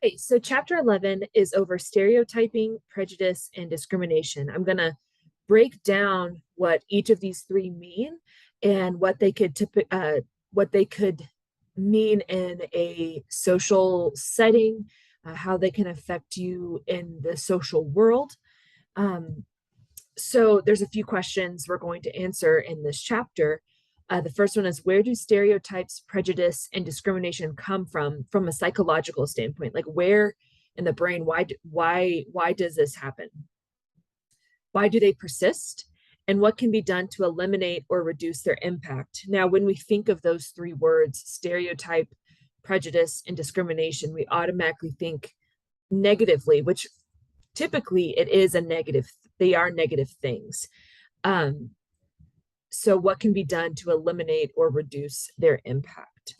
Okay, so chapter 11 is over stereotyping, prejudice, and discrimination. I'm going to break down what each of these three mean and what they could mean in a social setting, how they can affect you in the social world. Um, so there's a few questions we're going to answer in this chapter. The first one is, where do stereotypes, prejudice, and discrimination come from a psychological standpoint? Like, where in the brain? Why does this happen? Why do they persist? And what can be done to eliminate or reduce their impact? Now, when we think of those three words, stereotype, prejudice, and discrimination, we automatically think negatively, which typically it is a negative. They are negative things. Um, so what can be done to eliminate or reduce their impact?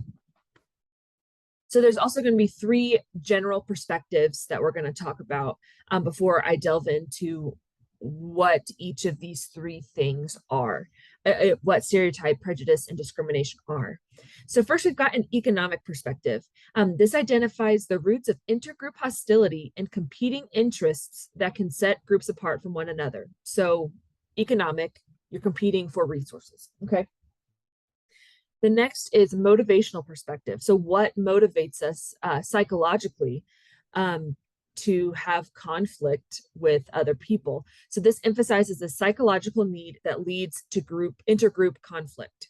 So there's also going to be three general perspectives that we're going to talk about before I delve into what each of these three things are, what stereotype, prejudice, and discrimination are. So first, we've got an economic perspective. This identifies the roots of intergroup hostility and competing interests that can set groups apart from one another. So economic, you're competing for resources, okay? The next is motivational perspective. So what motivates us psychologically to have conflict with other people? So this emphasizes the psychological need that leads to intergroup conflict.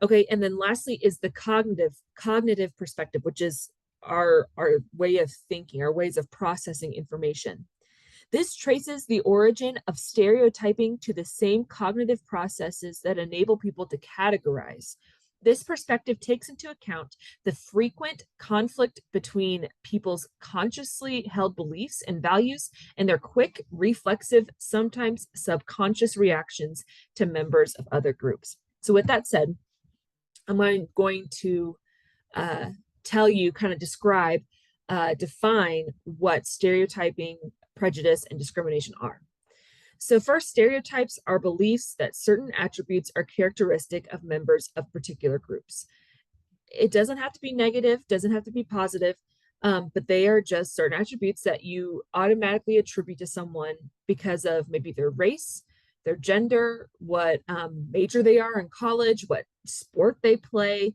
Okay, and then lastly is the cognitive perspective, which is our way of thinking, our ways of processing information. This traces the origin of stereotyping to the same cognitive processes that enable people to categorize. This perspective takes into account the frequent conflict between people's consciously held beliefs and values and their quick, reflexive, sometimes subconscious reactions to members of other groups. So with that said, I'm going to tell you, kind of describe, define what stereotyping, prejudice, and discrimination are. So first, stereotypes are beliefs that certain attributes are characteristic of members of particular groups. It doesn't have to be negative, doesn't have to be positive, but they are just certain attributes that you automatically attribute to someone because of maybe their race, their gender, what major they are in college, what sport they play,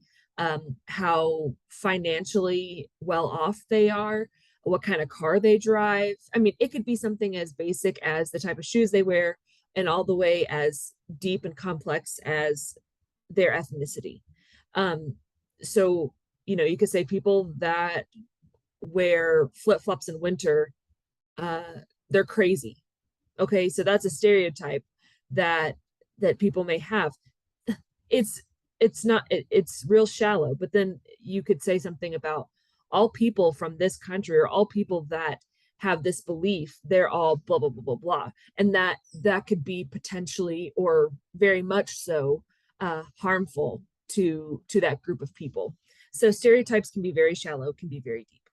how financially well off they are, what kind of car they drive. I mean, it could be something as basic as the type of shoes they wear, and all the way as deep and complex as their ethnicity. So, you could say people that wear flip-flops in winter, they're crazy. Okay, so that's a stereotype that people may have. It's not, it's real shallow, but then you could say something about all people from this country, or all people that have this belief, they're all blah blah blah blah blah, and that could be potentially, or very much so, harmful to that group of people. So stereotypes can be very shallow, can be very deep.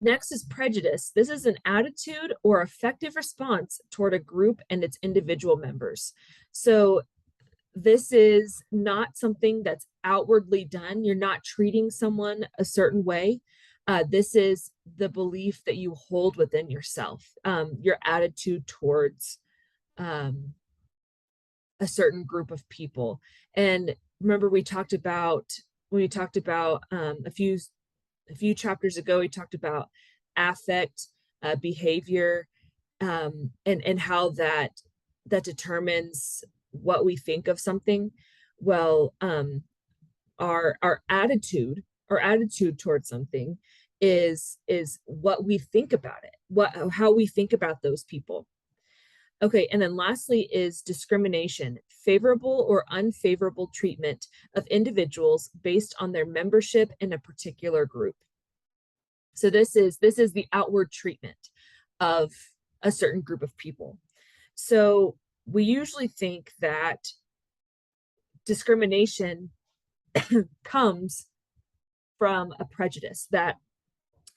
Next is prejudice. This is an attitude or effective response toward a group and its individual members. So this is not something that's outwardly done. You're not treating someone a certain way. This is the belief that you hold within yourself, your attitude towards a certain group of people. And remember, when we talked about a few chapters ago, we talked about affect, behavior, and how that determines what we think of something. Well, our attitude towards something is what we think about it, how we think about those people. Okay, and then lastly is discrimination, favorable or unfavorable treatment of individuals based on their membership in a particular group. So this is the outward treatment of a certain group of people. So we usually think that discrimination comes from a prejudice, that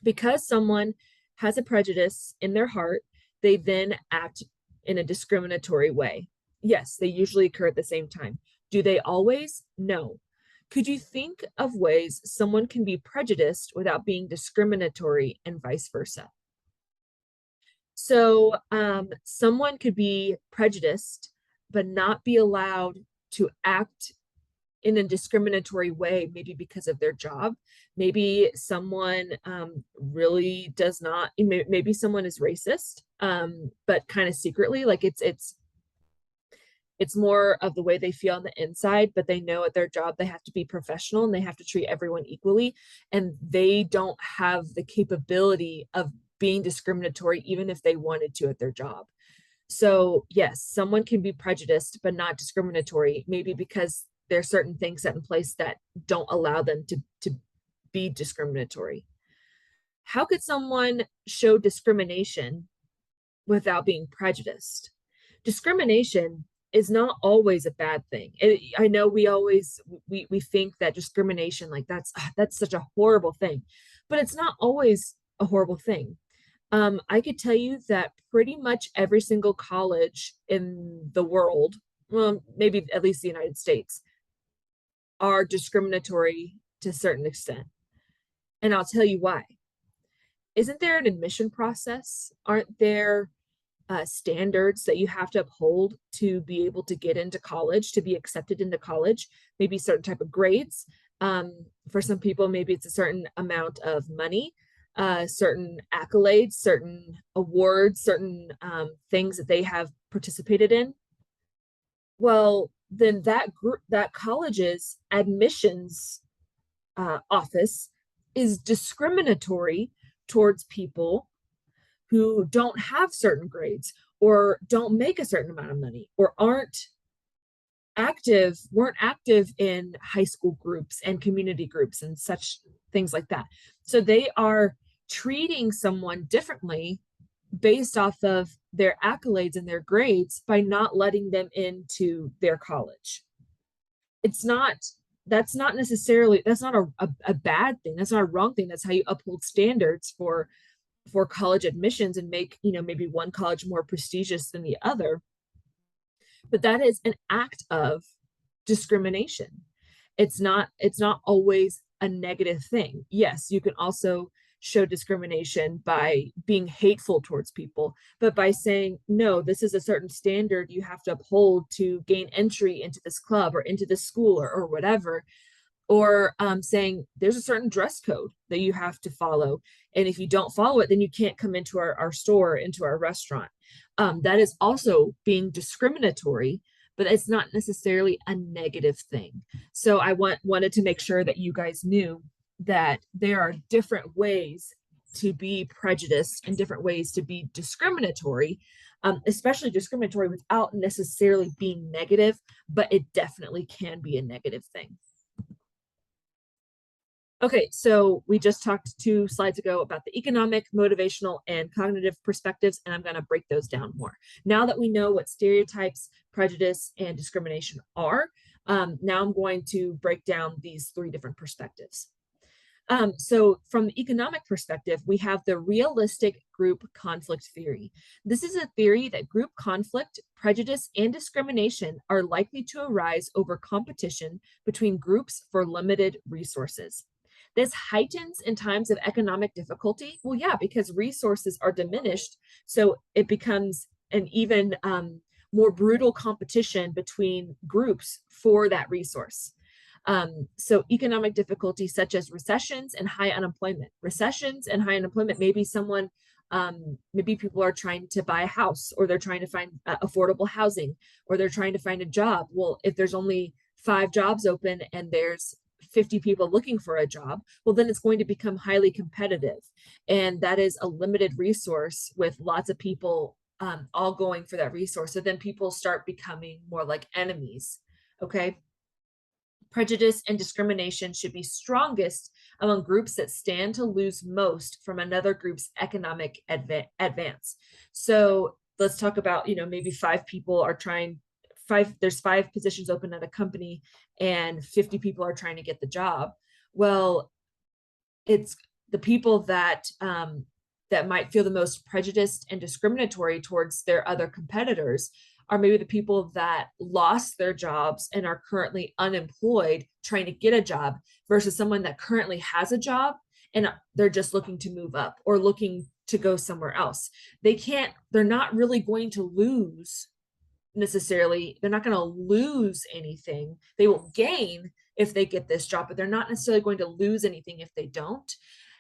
because someone has a prejudice in their heart, they then act in a discriminatory way. Yes, they usually occur at the same time. Do they always? No. Could you think of ways someone can be prejudiced without being discriminatory and vice versa? So, someone could be prejudiced, but not be allowed to act in a discriminatory way, maybe because of their job. Maybe someone really does not, maybe someone is racist, but kind of secretly, like it's more of the way they feel on the inside, but they know at their job they have to be professional and they have to treat everyone equally. And they don't have the capability of being discriminatory, even if they wanted to at their job. So, yes, someone can be prejudiced, but not discriminatory, maybe because there are certain things set in place that don't allow them to be discriminatory. How could someone show discrimination without being prejudiced? Discrimination is not always a bad thing. I know we always we think that discrimination, like that's such a horrible thing, but it's not always a horrible thing. I could tell you that pretty much every single college in the world, well, maybe at least the United States, are discriminatory to a certain extent. And I'll tell you why. Isn't there an admission process? Aren't there standards that you have to uphold to be able to get into college, to be accepted into college? Maybe certain type of grades. For some people, maybe it's a certain amount of money, certain accolades, certain awards, certain things that they have participated in. Well, then that college's admissions office is discriminatory towards people who don't have certain grades or don't make a certain amount of money or weren't active in high school groups and community groups and such things like that. So they are treating someone differently based off of their accolades and their grades by not letting them into their college. It's not That's not necessarily, that's not a bad thing, that's not a wrong thing. That's how you uphold standards for college admissions and make, maybe one college more prestigious than the other. But that is an act of discrimination. It's not always a negative thing. Yes, you can also show discrimination by being hateful towards people, but by saying, no, this is a certain standard you have to uphold to gain entry into this club or into this school or whatever, or saying there's a certain dress code that you have to follow, and if you don't follow it, then you can't come into our store, into our restaurant. That is also being discriminatory, but it's not necessarily a negative thing. So I wanted to make sure that you guys knew that there are different ways to be prejudiced and different ways to be discriminatory, especially discriminatory without necessarily being negative, but it definitely can be a negative thing. Okay, so we just talked 2 slides ago about the economic, motivational, and cognitive perspectives, and I'm going to break those down more. Now that we know what stereotypes, prejudice, and discrimination are, now I'm going to break down these 3 different perspectives. So from the economic perspective, we have the realistic group conflict theory. This is a theory that group conflict, prejudice, and discrimination are likely to arise over competition between groups for limited resources. This heightens in times of economic difficulty. Well, yeah, because resources are diminished, so it becomes an even more brutal competition between groups for that resource. So economic difficulties such as recessions and high unemployment. Recessions and high unemployment, maybe maybe people are trying to buy a house, or they're trying to find affordable housing, or they're trying to find a job. Well, if there's only 5 jobs open and there's 50 people looking for a job, well, then it's going to become highly competitive. And that is a limited resource with lots of people all going for that resource. So then people start becoming more like enemies. Okay. Prejudice and discrimination should be strongest among groups that stand to lose most from another group's economic advance. So let's talk about, maybe 5 people are there's 5 positions open at a company and 50 people are trying to get the job. Well, it's the people that that might feel the most prejudiced and discriminatory towards their other competitors are maybe the people that lost their jobs and are currently unemployed trying to get a job versus someone that currently has a job and they're just looking to move up or looking to go somewhere else. They're not really going to lose necessarily, they're not going to lose anything. They will gain if they get this job, but they're not necessarily going to lose anything if they don't.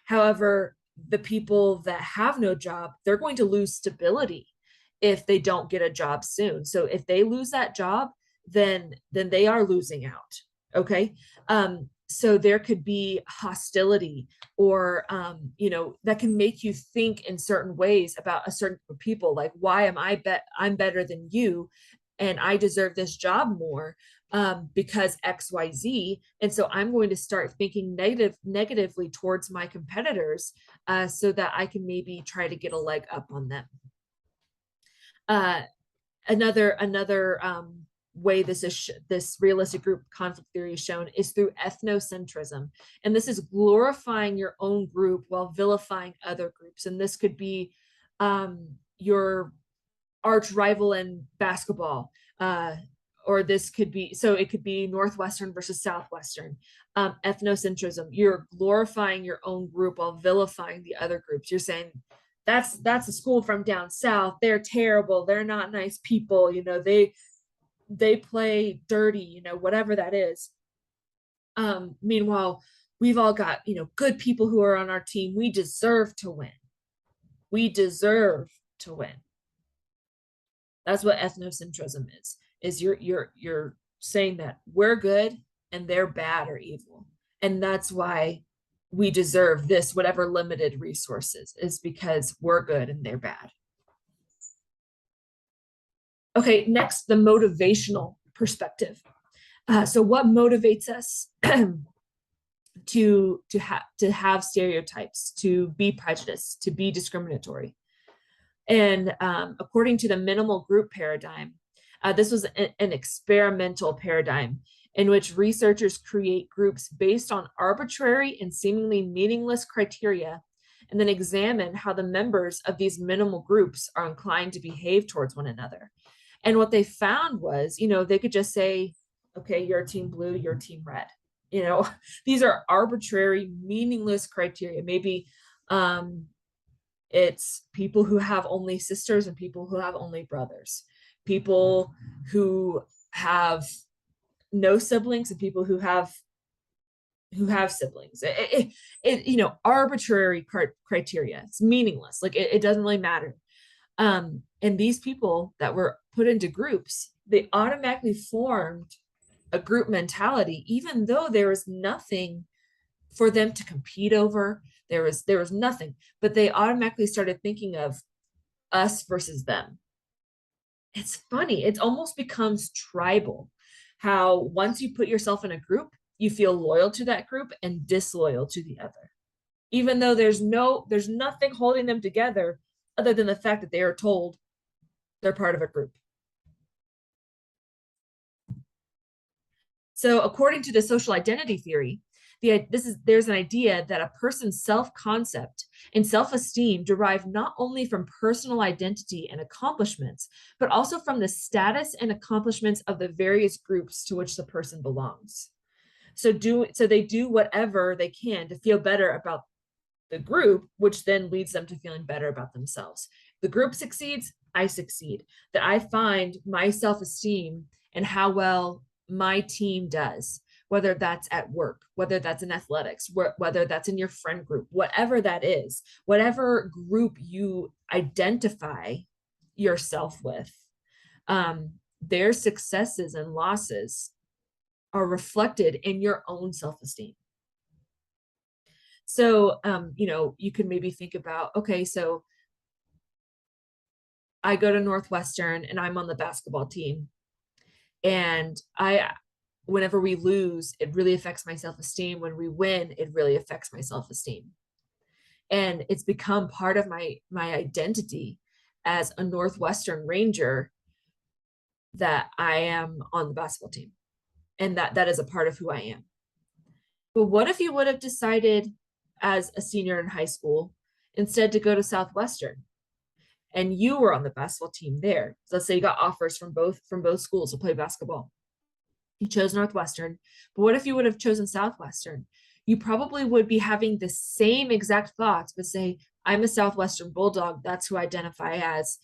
However, the people that have no job, they're going to lose stability if they don't get a job soon. So if they lose that job, then they are losing out. Okay. So there could be hostility or that can make you think in certain ways about a certain group of people, like, why am I'm better than you and I deserve this job more because XYZ. And so I'm going to start thinking negatively towards my competitors so that I can maybe try to get a leg up on them. Another way this realistic group conflict theory is shown is through ethnocentrism, and this is glorifying your own group while vilifying other groups. And this could be your arch rival in basketball, or this could be, so it could be Northwestern versus Southwestern. Ethnocentrism, you're glorifying your own group while vilifying the other groups. You're saying that's a school from down south, they're terrible, they're not nice people, they play dirty, whatever that is. Meanwhile, we've all got, good people who are on our team. We deserve to win. We deserve to win. That's what ethnocentrism is you're saying that we're good and they're bad or evil. And that's why we deserve this, whatever limited resources, is because we're good and they're bad. Okay, next, the motivational perspective. So what motivates us to have stereotypes, to be prejudiced, to be discriminatory? And according to the minimal group paradigm, this was an experimental paradigm in which researchers create groups based on arbitrary and seemingly meaningless criteria, and then examine how the members of these minimal groups are inclined to behave towards one another. And what they found was, they could just say, okay, you're team blue, you're team red. These are arbitrary, meaningless criteria. Maybe it's people who have only sisters and people who have only brothers, people who have no siblings and people who have siblings. Arbitrary criteria. It's meaningless. Like it doesn't really matter. And these people that were put into groups, they automatically formed a group mentality, even though there was nothing for them to compete over. There was nothing, but they automatically started thinking of us versus them. It's funny. It almost becomes tribal, how once you put yourself in a group, you feel loyal to that group and disloyal to the other, even though there's nothing holding them together other than the fact that they are told they're part of a group. So according to the social identity theory, there's an idea that a person's self-concept and self-esteem derive not only from personal identity and accomplishments, but also from the status and accomplishments of the various groups to which the person belongs. So they do whatever they can to feel better about the group, which then leads them to feeling better about themselves. The group succeeds, I succeed. That I find my self-esteem and how well my team does, whether that's at work, whether that's in athletics, whether that's in your friend group, whatever that is, whatever group you identify yourself with, their successes and losses are reflected in your own self-esteem. So, you could maybe think about, okay, so I go to Northwestern and I'm on the basketball team, and whenever we lose, it really affects my self-esteem. When we win, it really affects my self-esteem. And it's become part of my identity as a Northwestern Ranger that I am on the basketball team, and that is a part of who I am. But what if you would have decided as a senior in high school instead to go to Southwestern? and you were on the basketball team there. So let's say you got offers from both schools to play basketball. You chose Northwestern, but what if you would have chosen Southwestern? You probably would be having the same exact thoughts, but say, I'm a Southwestern Bulldog. That's who I identify as.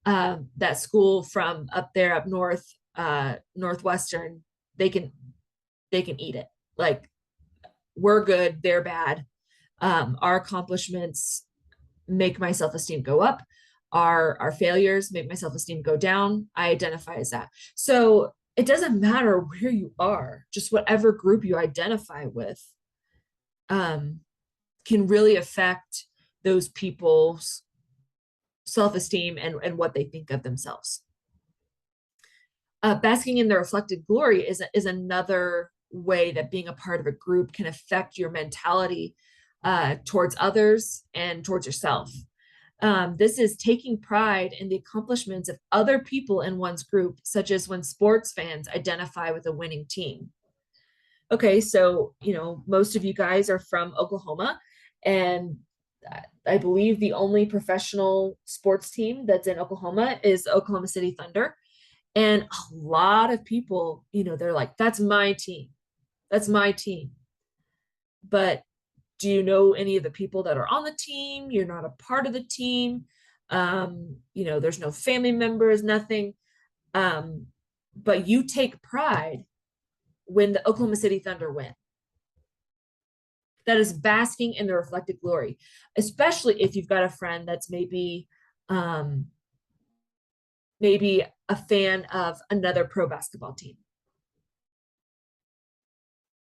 That school from up there up north, Northwestern, they can eat it. Like, we're good, they're bad. Our accomplishments make my self-esteem go up. Our failures make my self-esteem go down. I identify as that. So it doesn't matter where you are, just whatever group you identify with can really affect those people's self-esteem and what they think of themselves. Basking in the reflected glory is another way that being a part of a group can affect your mentality towards others and towards yourself. This is taking pride in the accomplishments of other people in one's group, such as when sports fans identify with a winning team. Okay, so, most of you guys are from Oklahoma, and I believe the only professional sports team that's in Oklahoma is Oklahoma City Thunder. And a lot of people, they're like, that's my team. That's my team. But do you know any of the people that are on the team? You're not a part of the team. There's no family members, nothing. But you take pride when the Oklahoma City Thunder win. That is basking in the reflected glory, especially if you've got a friend that's maybe a fan of another pro basketball team.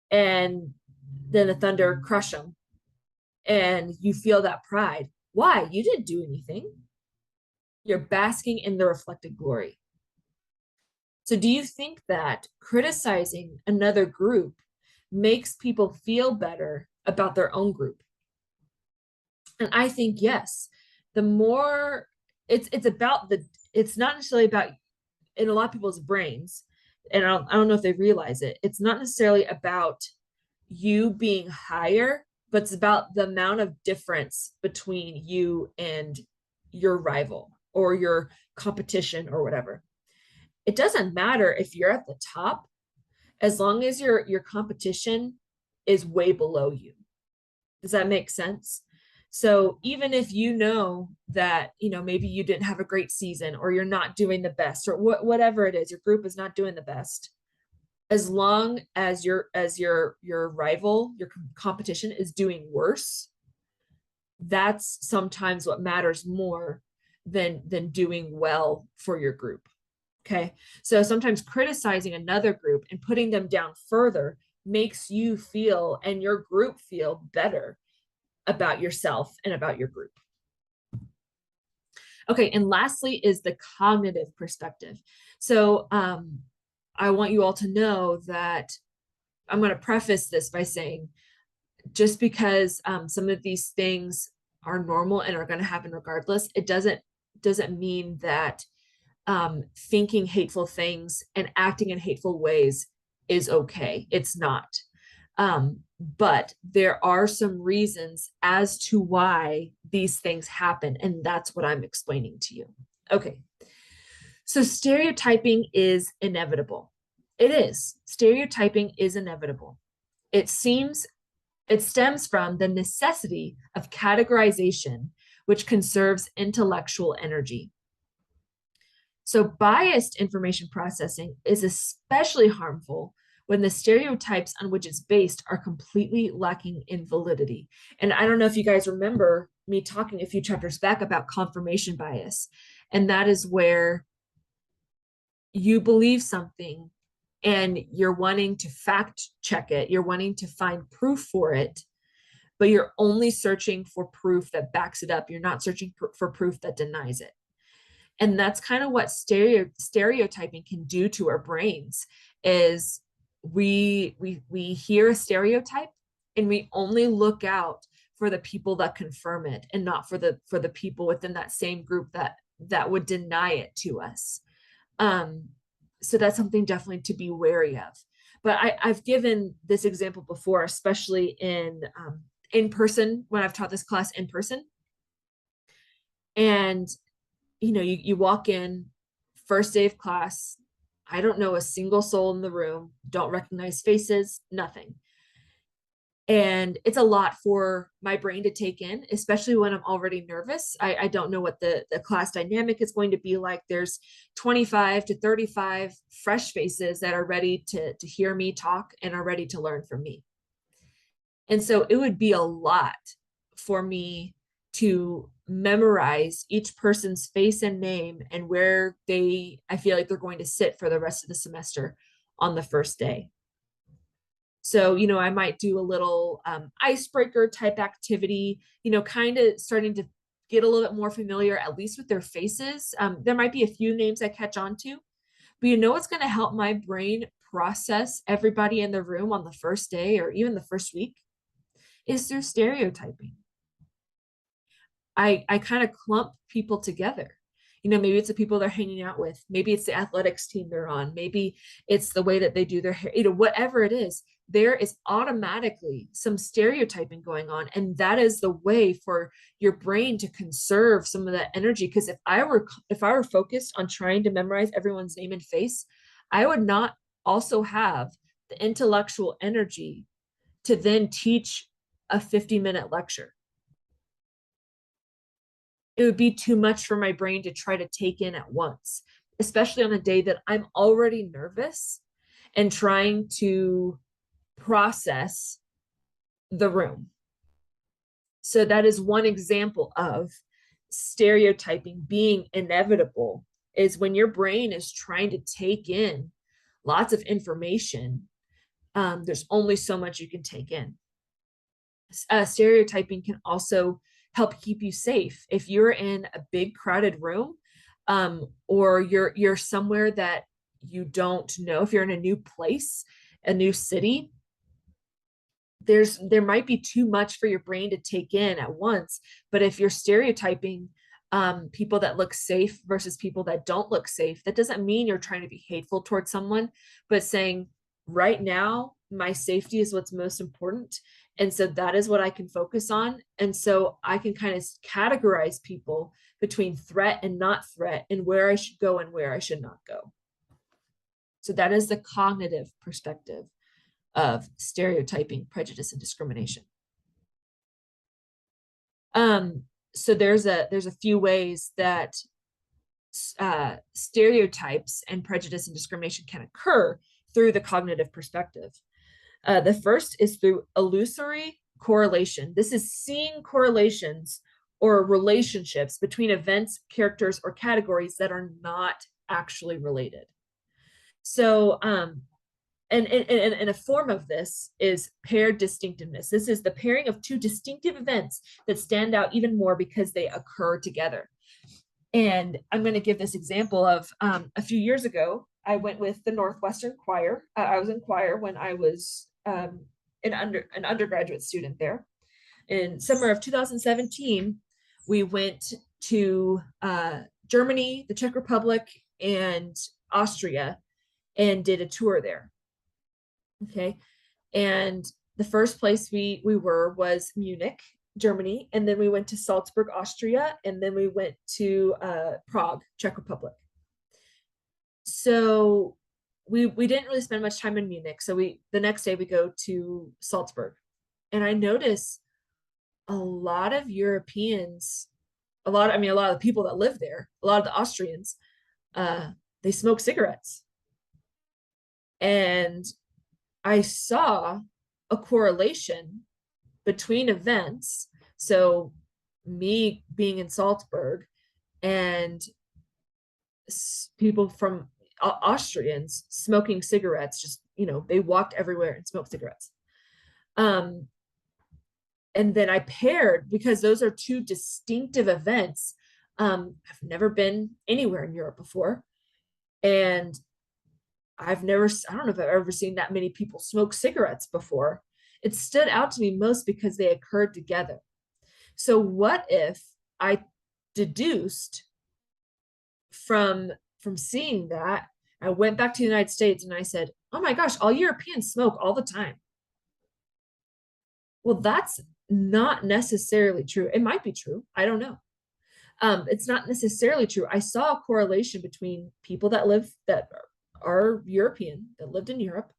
And then the Thunder crush them. And you feel that pride. Why? You didn't do anything. You're basking in the reflected glory. So do you think that criticizing another group makes people feel better about their own group? And I think yes. The more it's not necessarily about, in a lot of people's brains, and I don't know if they realize it, it's not necessarily about you being higher, but it's about the amount of difference between you and your rival or your competition or whatever. It doesn't matter if you're at the top, as long as your competition is way below you. Does that make sense? So even if you know that, maybe you didn't have a great season, or you're not doing the best, or whatever it is, your group is not doing the best, as long as your rival, your competition is doing worse, that's sometimes what matters more than doing well for your group. Okay. So sometimes criticizing another group and putting them down further makes you feel and your group feel better about yourself and about your group. Okay. And lastly is the cognitive perspective. So I want you all to know that I'm going to preface this by saying, just because some of these things are normal and are going to happen regardless, it doesn't mean that thinking hateful things and acting in hateful ways is okay. It's not. But there are some reasons as to why these things happen, and that's what I'm explaining to you. Okay. So stereotyping is inevitable. It is. Stereotyping is inevitable. It stems from the necessity of categorization, which conserves intellectual energy. So biased information processing is especially harmful when the stereotypes on which it's based are completely lacking in validity. And I don't know if you guys remember me talking a few chapters back about confirmation bias. And that is where you believe something and you're wanting to fact check it. You're wanting to find proof for it, but you're only searching for proof that backs it up. You're not searching for proof that denies it. And that's kind of what stereotyping can do to our brains. Is we hear a stereotype and we only look out for the people that confirm it, and not for the people within that same group that would deny it to us. So that's something definitely to be wary of. But I've given this example before, especially in person, when I've taught this class in person. And you walk in, first day of class, I don't know a single soul in the room, don't recognize faces, nothing. And it's a lot for my brain to take in, especially when I'm already nervous. I don't know what the class dynamic is going to be like. There's 25 to 35 fresh faces that are ready to hear me talk and are ready to learn from me. And so it would be a lot for me to memorize each person's face and name and where I feel like they're going to sit for the rest of the semester on the first day. So, I might do a little icebreaker type activity, kind of starting to get a little bit more familiar, at least with their faces. There might be a few names I catch on to, but what's going to help my brain process everybody in the room on the first day or even the first week is through stereotyping. I kind of clump people together. Maybe it's the people they're hanging out with. Maybe it's the athletics team they're on. Maybe it's the way that they do their hair, whatever it is, there is automatically some stereotyping going on. And that is the way for your brain to conserve some of that energy. Because if I were focused on trying to memorize everyone's name and face, I would not also have the intellectual energy to then teach a 50-minute lecture. It would be too much for my brain to try to take in at once, especially on a day that I'm already nervous and trying to process the room. So that is one example of stereotyping being inevitable, is when your brain is trying to take in lots of information. There's only so much you can take in. Stereotyping can also help keep you safe. If you're in a big crowded room, or you're somewhere that you don't know, if you're in a new place, a new city, there might be too much for your brain to take in at once. But if you're stereotyping people that look safe versus people that don't look safe, that doesn't mean you're trying to be hateful towards someone, but saying, right now, my safety is what's most important. And so that is what I can focus on. And so I can kind of categorize people between threat and not threat, and where I should go and where I should not go. So that is the cognitive perspective of stereotyping, prejudice, and discrimination. So there's a few ways that stereotypes and prejudice and discrimination can occur through the cognitive perspective. The first is through illusory correlation. This is seeing correlations or relationships between events, characters, or categories that are not actually related. So, and a form of this is paired distinctiveness. This is the pairing of two distinctive events that stand out even more because they occur together. And I'm going to give this example of a few years ago, I went with the Northwestern Choir. I was in choir when I was an undergraduate student there. In summer of 2017, we went to Germany, the Czech Republic, and Austria, and did a tour there. Okay. And the first place we were was Munich, Germany, and then we went to Salzburg, Austria, and then we went to Prague, Czech Republic. So we didn't really spend much time in Munich. So the next day we go to Salzburg, and I notice a lot of Europeans, a lot of the people that live there, a lot of the Austrians, they smoke cigarettes. And I saw a correlation between events. So me being in Salzburg and people from Austrians smoking cigarettes, just, they walked everywhere and smoked cigarettes. And then I paired, because those are two distinctive events. I've never been anywhere in Europe before. And I don't know if I've ever seen that many people smoke cigarettes before. It stood out to me most because they occurred together. So what if I deduced from seeing that, I went back to the United States and I said, oh my gosh, all Europeans smoke all the time. Well, that's not necessarily true. It might be true. I don't know. It's not necessarily true. I saw a correlation between people that are European, that lived in Europe,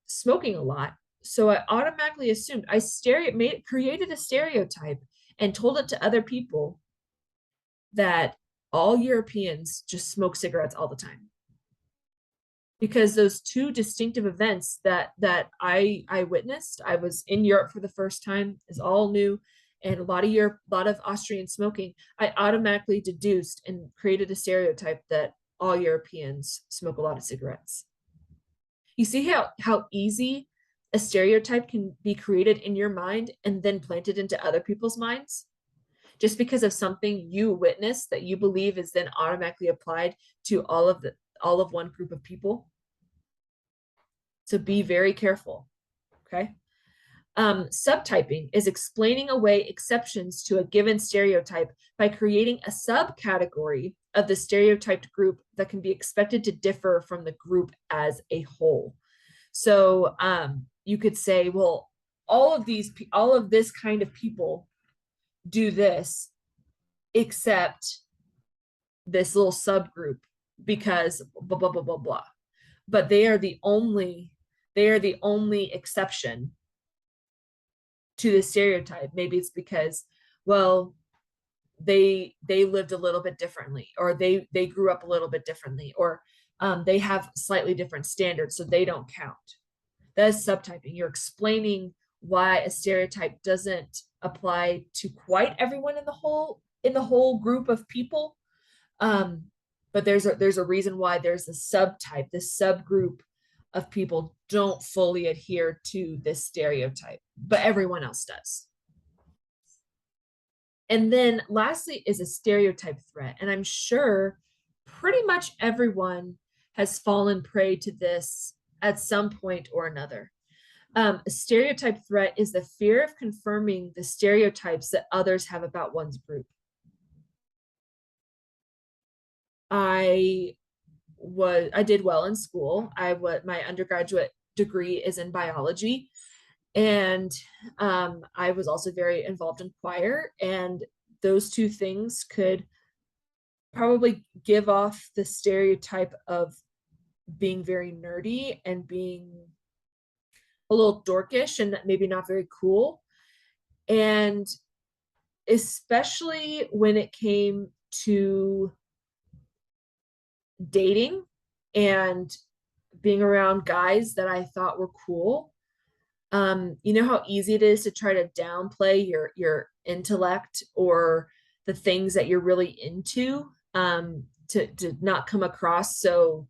smoking a lot. So I automatically assumed created a stereotype and told it to other people that all Europeans just smoke cigarettes all the time. Because those two distinctive events that I witnessed, I was in Europe for the first time, is all new, and a lot of Austrian smoking. I automatically deduced and created a stereotype that all Europeans smoke a lot of cigarettes. You see how easy a stereotype can be created in your mind and then planted into other people's minds? Just because of something you witnessed that you believe is then automatically applied to all of one group of people. So be very careful, okay? Subtyping is explaining away exceptions to a given stereotype by creating a subcategory of the stereotyped group that can be expected to differ from the group as a whole. So you could say, well, all of this kind of people do this, except this little subgroup, because blah, blah, blah, blah, blah. But they are the only exception to the stereotype. Maybe it's because, well, they lived a little bit differently, or they grew up a little bit differently, or they have slightly different standards, so they don't count. That is subtyping. You're explaining why a stereotype doesn't apply to quite everyone in the whole group of people. But there's a reason why there's a subtype. This subgroup of people don't fully adhere to this stereotype, but everyone else does. And then lastly is a stereotype threat. And I'm sure pretty much everyone has fallen prey to this at some point or another. A stereotype threat is the fear of confirming the stereotypes that others have about one's group. I did well in school. My undergraduate degree is in biology, and I was also very involved in choir, and those two things could probably give off the stereotype of being very nerdy and being a little dorkish and maybe not very cool. And especially when it came to dating and being around guys that I thought were cool. You know how easy it is to try to downplay your intellect or the things that you're really into, to not come across so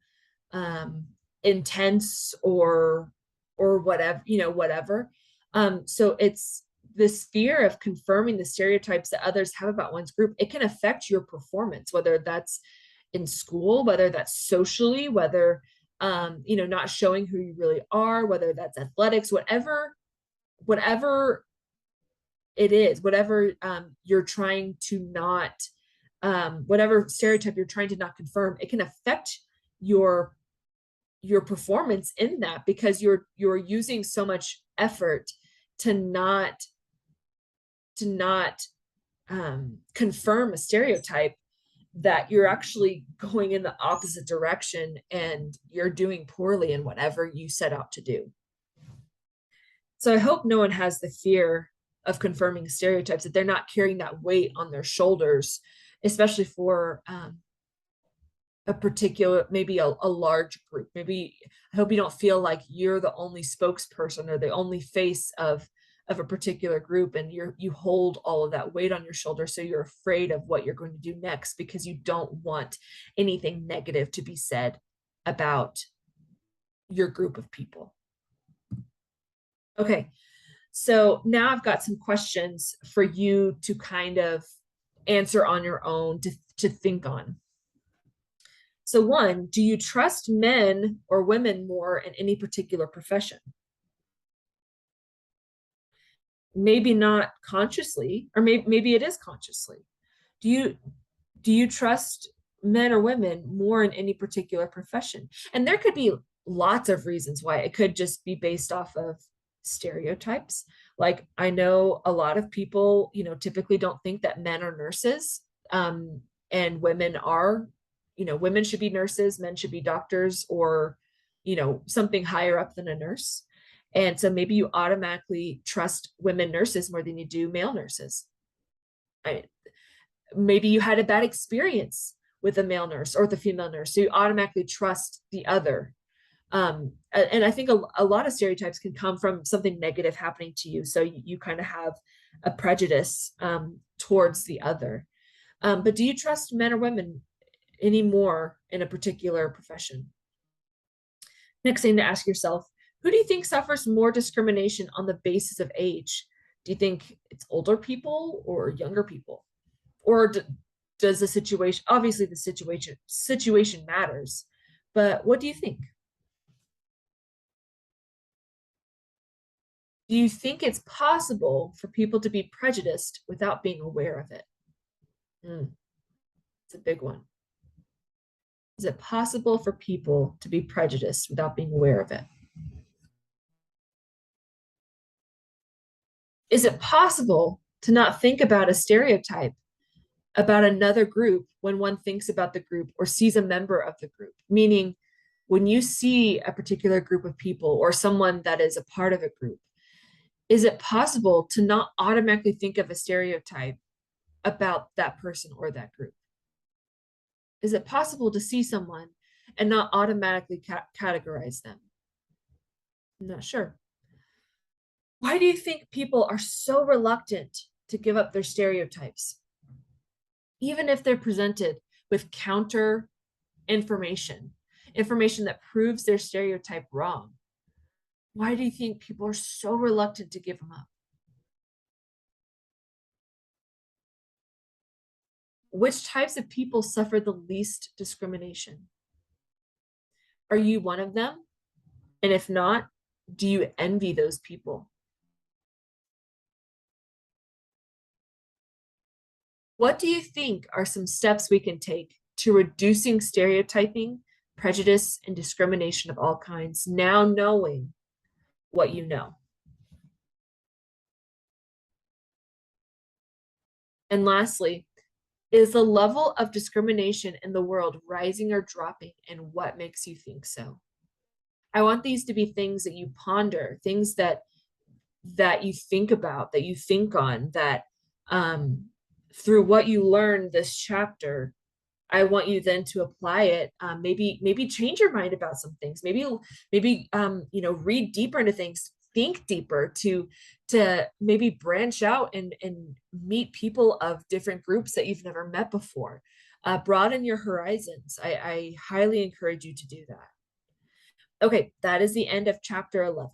intense or whatever. So it's this fear of confirming the stereotypes that others have about one's group. It can affect your performance, whether that's in school, whether that's socially, whether not showing who you really are, whether that's athletics, whatever it is, whatever you're trying to not, whatever stereotype you're trying to not confirm, it can affect your performance in that, because you're using so much effort to not confirm a stereotype that you're actually going in the opposite direction and you're doing poorly in whatever you set out to do. So I hope no one has the fear of confirming stereotypes, that they're not carrying that weight on their shoulders, especially for a particular, maybe a large group. Maybe I hope you don't feel like you're the only spokesperson or the only face of a particular group, and you hold all of that weight on your shoulder, so you're afraid of what you're going to do next because you don't want anything negative to be said about your group of people. Okay, so now I've got some questions for you to kind of answer on your own, to think on. So one, do you trust men or women more in any particular profession? Maybe not consciously, or maybe it is consciously. Do you trust men or women more in any particular profession? And there could be lots of reasons why. It could just be based off of stereotypes, Like, I know a lot of people, typically don't think that men are nurses, and women are, women should be nurses, men should be doctors, or, something higher up than a nurse. And so maybe you automatically trust women nurses more than you do male nurses. I, Maybe you had a bad experience with a male nurse or with a female nurse, so you automatically trust the other. And I think a lot of stereotypes can come from something negative happening to you, so you kind of have a prejudice towards the other. But do you trust men or women anymore in a particular profession? Next thing to ask yourself, who do you think suffers more discrimination on the basis of age? Do you think it's older people or younger people? Or does the situation, obviously the situation matters, but what do you think? Do you think it's possible for people to be prejudiced without being aware of it? It's a big one. Is it possible for people to be prejudiced without being aware of it? Is it possible to not think about a stereotype about another group when one thinks about the group or sees a member of the group? Meaning, when you see a particular group of people or someone that is a part of a group, is it possible to not automatically think of a stereotype about that person or that group? Is it possible to see someone and not automatically categorize them? I'm not sure. Why do you think people are so reluctant to give up their stereotypes, even if they're presented with counter information, information that proves their stereotype wrong? Why do you think people are so reluctant to give them up? Which types of people suffer the least discrimination? Are you one of them? And if not, do you envy those people? What do you think are some steps we can take to reducing stereotyping, prejudice, and discrimination of all kinds, now knowing what you know? And lastly, is the level of discrimination in the world rising or dropping, and what makes you think so? I want these to be things that you ponder, things that you think about, that you think on, that through what you learn this chapter, I want you then to apply it. Maybe change your mind about some things. Maybe read deeper into things, think deeper, to maybe branch out and meet people of different groups that you've never met before. Broaden your horizons. I highly encourage you to do that. Okay, that is the end of chapter 11.